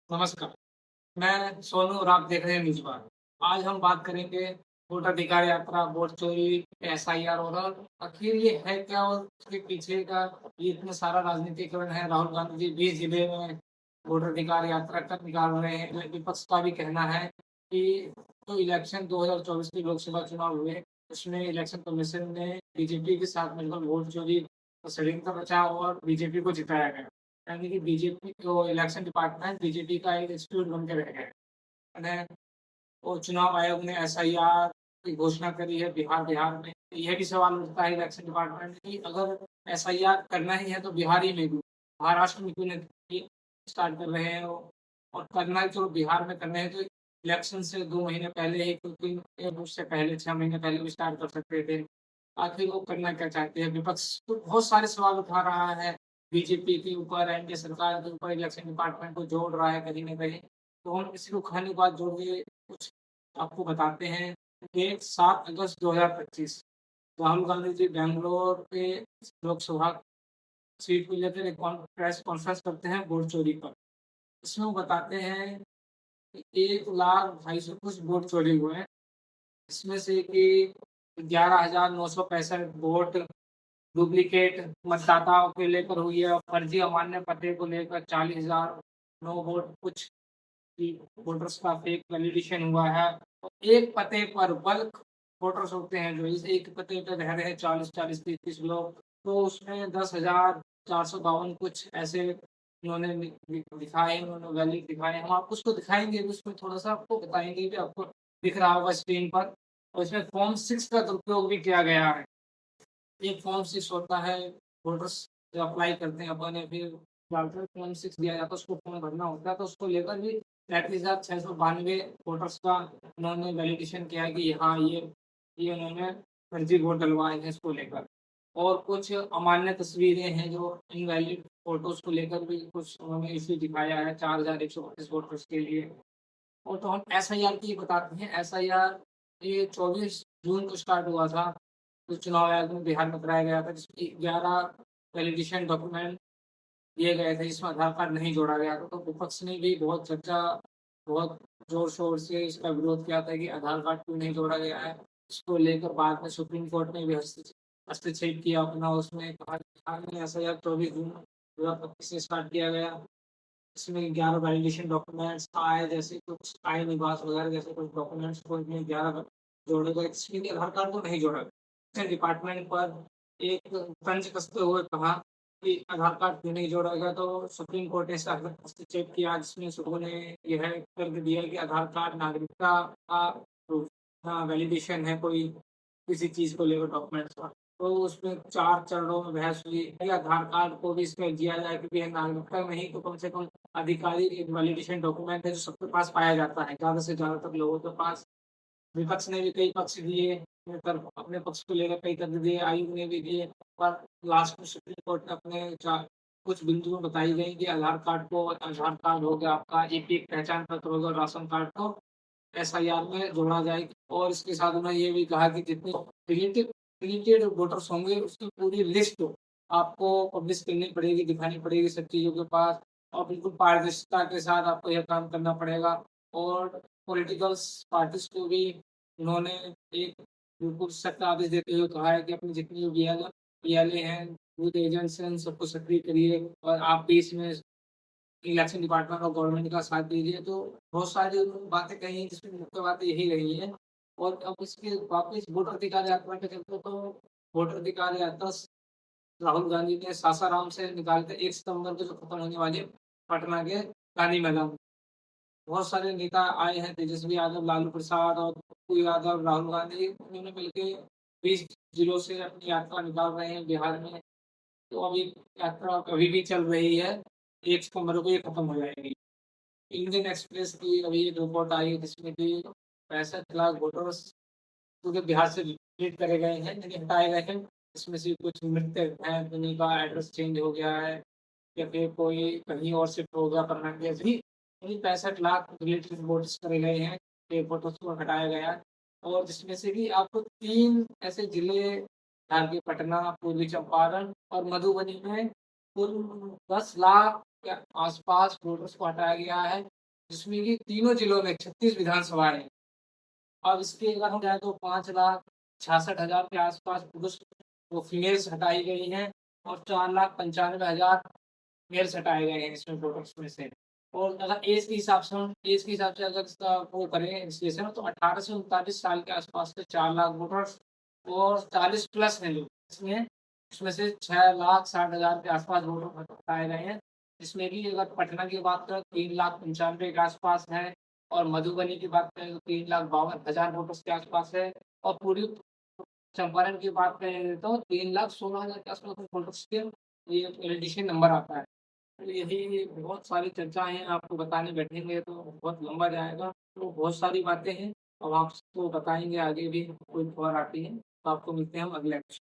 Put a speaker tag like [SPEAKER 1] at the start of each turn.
[SPEAKER 1] नमस्कार, मैं सोनू और आप देख रहे हैं न्यूज़बार। आज हम बात करेंगे वोटाधिकार यात्रा, वोट चोरी, एसआईआर और आखिर ये है क्या और उसके पीछे का ये इतना सारा राजनीतिकरण है। राहुल गांधी जी 20 जिले में वोटाधिकार यात्रा कब निकाल रहे हैं। विपक्ष का भी कहना है कि जो इलेक्शन 2024 के लोकसभा चुनाव हुए, उसमें इलेक्शन कमीशन ने बीजेपी के साथ मिलकर वोट चोरी, षड्यंत्र रचा और बीजेपी को जिताया गया। यानी कि बीजेपी जो इलेक्शन डिपार्टमेंट बीजेपी का एक इंस्टीट्यूट बन के रह गया है। और चुनाव आयोग ने एसआईआर की घोषणा करी है बिहार में। यह भी सवाल उठता है इलेक्शन डिपार्टमेंट की, अगर एसआईआर करना ही है तो बिहार ही में क्यों, महाराष्ट्र में क्यों नहीं स्टार्ट कर रहे हैं वो। और करना है चलो बिहार में करना है तो इलेक्शन से 2 महीने पहले ही, क्योंकि उससे पहले 6 महीने पहले भी स्टार्ट कर सकते थे। आखिर वो करना क्या चाहते हैं। विपक्ष तो बहुत सारे सवाल उठा रहा है, बीजेपी के ऊपर, एनडीए सरकार के ऊपर, इलेक्शन डिपार्टमेंट को जोड़ रहा है कहीं न कहीं। तो हम इसी को खाने के बाद जोड़ के कुछ आपको बताते हैं कि 7 अगस्त 2025 राहुल गांधी जी बैंगलोर के लोकसभा सीट को लेकर एक प्रेस कॉन्फ्रेंस करते हैं वोट चोरी पर। इसमें वो बताते हैं कि 1,02,250 कुछ वोट चोरी हुए हैं। इसमें से कि 11,965 वोट डुप्लीकेट मतदाताओं को लेकर हुई है और फर्जी अमान्य पते को लेकर 40,009 वोट कुछ की वोटर्स का फेक वैलिडेशन हुआ है। और एक पते पर बल्क वोटर्स होते हैं जो इस एक पते पे रह रहे हैं 40-40, 30-30 लोग, तो उसमें 10,452 कुछ ऐसे उन्होंने दिखाए, उन्होंने वैलिड दिखाए। हम आपको उसको दिखाएँगे भी, उसमें थोड़ा-सा आपको बताएँगे भी, आपको दिख रहा होगा स्क्रीन पर। और इसमें फॉर्म 6 का दुरुपयोग भी किया गया है। एक फॉर्म 6 होता है, वोटर्स जो अप्लाई करते हैं अपने फिर डालते हैं, फॉर्म 6 दिया जाता है, उसको फॉर्म भरना होता है, तो उसको लेकर भी 33,692 वोटर्स का उन्होंने वैलिडेशन किया है कि हाँ, ये उन्होंने फर्जी वोट डलवाए हैं इसको लेकर। और कुछ अमान्य तस्वीरें हैं जो इनवैलिड फ़ोटोज़ को लेकर भी कुछ उन्होंने इश्यू दिखाया है 4,132 वोटर्स के लिए। और तो हम एसआईआर की बताते हैं। एसआईआर ये 24 जून को स्टार्ट हुआ था। तो चुनाव आयोग में बिहार में कराया गया था, जिसमें 11 वैलिडेशन डॉक्यूमेंट दिए गए थे, जिसमें आधार कार्ड नहीं जोड़ा गया था। तो विपक्ष ने भी बहुत चर्चा, बहुत ज़ोर-शोर से इसका विरोध किया था कि आधार कार्ड क्यों नहीं जोड़ा गया है। इसको लेकर बाद में सुप्रीम कोर्ट ने भी हस्तक्षेप किया अपना, उसमें कहा कि हाल में एसआईआर 24 जून 2025 से स्टार्ट किया गया। इसमें 11 वैलिडेशन डॉक्यूमेंट्स आय जैसे कुछ आय निवास वगैरह जैसे कुछ डॉक्यूमेंट्स को इसमें 11 जोड़े गए, जिसमें कि आधार कार्ड को नहीं जोड़ा गया। डिपार्टमेंट पर एक तंज कसते हुए कहा कि आधार कार्ड क्यों नहीं जोड़ा गया, तो सुप्रीम कोर्ट ने इसका हस्तक्षेप किया, जिसमें उन्होंने यह तर्क दिया कि आधार कार्ड नागरिकता का प्रूफ का वैलिडेशन है, कोई किसी चीज़ को लेकर डॉक्यूमेंट्स का। तो उसमें 4 चरणों में बहस हुई कि आधार कार्ड को भी इसमें दिया जाए, क्योंकि यह नागरिकता नहीं तो कम से कम आधिकारिक एक वैलिडेशन डॉक्यूमेंट है जो सबके पास पाया जाता है, ज़्यादा से ज़्यादातर लोगों के पास। विपक्ष ने भी कई पक्ष दिए, अपने पक्ष को लेकर कई तर्क दिए, आयोग ने भी दिए, पर लास्ट में सुप्रीम कोर्ट ने अपने कुछ बिंदु बताई गई कि आधार कार्ड हो गया, आपका एक पहचान पत्र होगा, राशन कार्ड को एसआईआर में जोड़ा जाए। और इसके साथ उन्होंने ये भी कहा कि जितने डिलीटेड डिलीटेड वोटर्स होंगे उसकी पूरी लिस्ट आपको पब्लिश करनी पड़ेगी, दिखानी पड़ेगी सब चीज़ों के पास, और बिल्कुल पारदर्शिता के साथ आपको यह काम करना पड़ेगा। और पॉलिटिकल्स पार्टीज़ को भी उन्होंने एक बिल्कुल सख्त आदेश देते हुए कहा है कि अपनी जितनी बीएलए हैं, बूथ एजेंट्स हैं, उन सबको सक्रिय करिए और आप भी इसमें इलेक्शन डिपार्टमेंट और गवर्नमेंट का साथ दीजिए। तो बहुत सारी बातें कही हैं, जिसमें मुख्य बातें यही रही हैं। और अब इसके वापस वोटर अधिकार यात्रा पे चलते तो वोटर अधिकार यात्रा राहुल गांधी ने सासाराम से निकाल के 1 सितंबर को जो खत्म होने वाली है, पटना के गांधी मैदान। बहुत सारे नेता आए हैं, तेजस्वी यादव, लालू प्रसाद और पप्पू यादव, राहुल गांधी, उन्होंने मिलके 20 जिलों से अपनी यात्रा निकाल रहे हैं बिहार में। तो अभी यात्रा अभी भी चल रही है, 1 सितंबर को ये खत्म हो जाएगी। इंडियन एक्सप्रेस की अभी एक रिपोर्ट आई है, जिसमें कि 65 लाख वोटर्स पूरे बिहार से डिलीट करे गए हैं, यानी हटाए गए हैं। इसमें से कुछ मृतक हैं, जिन्हीं का एड्रेस चेंज हो गया है या फिर कोई कहीं और शिफ्ट हो गया परमानेंटली। यानी 65 लाख डिलीटेड वोट्स करे गए हैं, ये वोटर्स को हटाया गया है। और जिसमें से कि आपको 3 ऐसे जिले, धारवी, पटना, पूर्वी चंपारण और मधुबनी में कुल 10 लाख के आस-पास वोटर्स को हटाया गया है। जिसमें कि तीनों जिलों में 36 विधानसभाएँ हैं। अब इसके अगर हम जाएँ तो 5,66,000 के आस-पास पुरुष वो फीमेल्स हटाई गई हैं और 4,95,000 मेल्स हटाए गए हैं इसमें वोटर्स में से। और अगर ऐज के हिसाब से अगर इसका वो करें विश्लेषण तो 18 से 39 साल के आस-पास के 4 लाख वोटर्स और 40 प्लस हैं लोग। इसमें से 6,60,000 के आस-पास वोटर हटाए गए हैं। जिसमें कि अगर पटना की बात करें 3,95,000 के आस-पास है और मधुबनी की बात करें तो 3,52,000 वोटर्स के आस-पास है और पूर्वी चंपारण की बात करें तो 3,16,000 के आस-पास वोटर्स के ये एडिशन नंबर आता है। तो यही बहुत सारी चर्चाएँ हैं, आपको बताने बैठेंगे तो बहुत लंबा जाएगा। तो बहुत सारी बातें हैं, अब आपको बताएँगे आगे भी कोई खबर आती है, तो आपको मिलते हैं हम अगले एपिसोड